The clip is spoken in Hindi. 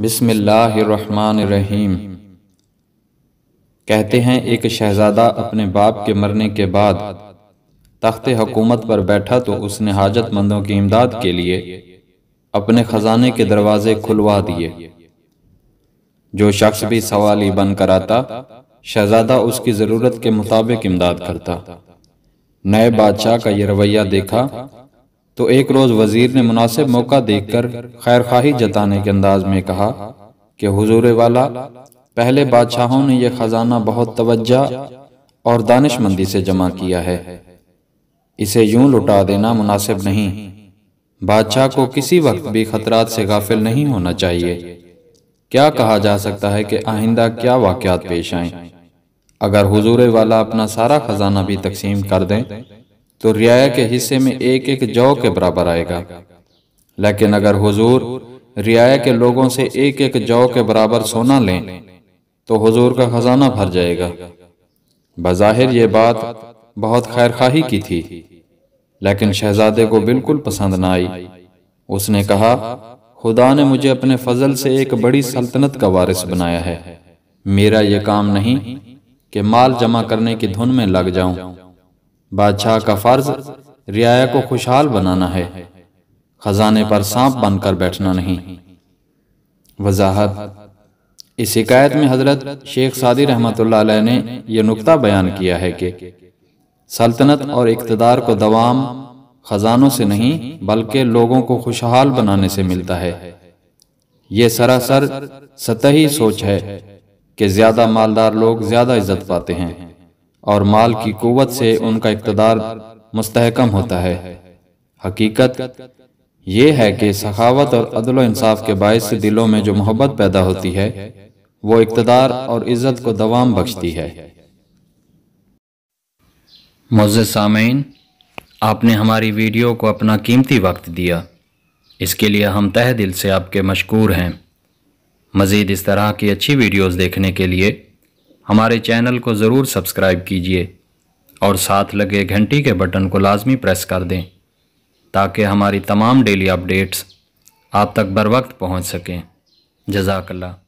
बिस्मिल्लाहिर्रहमानिर्रहीम। कहते हैं एक शहज़ादा अपने बाप के मरने के बाद तख्ते हुकूमत पर बैठा तो उसने हाजतमंदों की इमदाद के लिए अपने ख़जाने के दरवाज़े खुलवा दिए। जो शख्स भी सवाली बनकर आता, शहज़ादा उसकी ज़रूरत के मुताबिक इमदाद करता। नए बादशाह का यह रवैया देखा तो एक रोज़ वज़ीर ने मुनासिब मौका देखकर खैरख्वाही जताने के अंदाज में कहा कि हुजूर वाला, पहले बादशाहों ने यह खजाना बहुत तवज्जो और दानिशमंदी से जमा किया है, इसे यूं लुटा देना मुनासिब नहीं। बादशाह को किसी वक्त भी खतरात से गाफिल नहीं होना चाहिए। क्या कहा जा सकता है कि आइंदा क्या वाक़यात पेश आएं। अगर हुजूर वाला अपना सारा खजाना भी तकसीम कर दें तो रियाया के हिस्से में एक एक जौ के बराबर आएगा, लेकिन अगर हुजूर रियाया के लोगों से एक एक जौ के बराबर सोना लें तो हुजूर का खजाना भर जाएगा। बज़ाहिर ये बात बहुत खैरखाही की थी, लेकिन शहजादे को बिल्कुल पसंद न आई। उसने कहा, खुदा ने मुझे अपने फजल से एक बड़ी सल्तनत का वारिस बनाया है। मेरा ये काम नहीं कि माल जमा करने की धुन में लग जाऊं। बादशाह का फर्ज रियाया को खुशहाल बनाना है, खजाने पर सांप बनकर बैठना नहीं। वजाहत। इस शिकायत में हजरत शेख सादी रहमतुल्लाह अलैह ने यह नुक्ता बयान किया है कि सल्तनत और इक़्तिदार को दवाम खजानों से नहीं बल्कि लोगों को खुशहाल बनाने से मिलता है। ये सरासर सतही सोच है कि ज्यादा मालदार लोग ज्यादा इज्जत पाते हैं और माल की कुव्वत से उनका इक़्तिदार मुस्तहकम होता है। हकीकत ये है कि सखावत और अदल इंसाफ के बायस से दिलों में जो मोहब्बत पैदा होती है वो इक़्तिदार और इज्जत को दवाम बख्शती है। मुअज़्ज़िज़ सामीन, आपने हमारी वीडियो को अपना कीमती वक्त दिया, इसके लिए हम तहे दिल से आपके मशकूर हैं। मज़ीद इस तरह की अच्छी वीडियोज़ देखने के लिए हमारे चैनल को ज़रूर सब्सक्राइब कीजिए और साथ लगे घंटी के बटन को लाजमी प्रेस कर दें ताकि हमारी तमाम डेली अपडेट्स आप तक बर वक्त पहुँच सकें। जज़ाकल्लाह।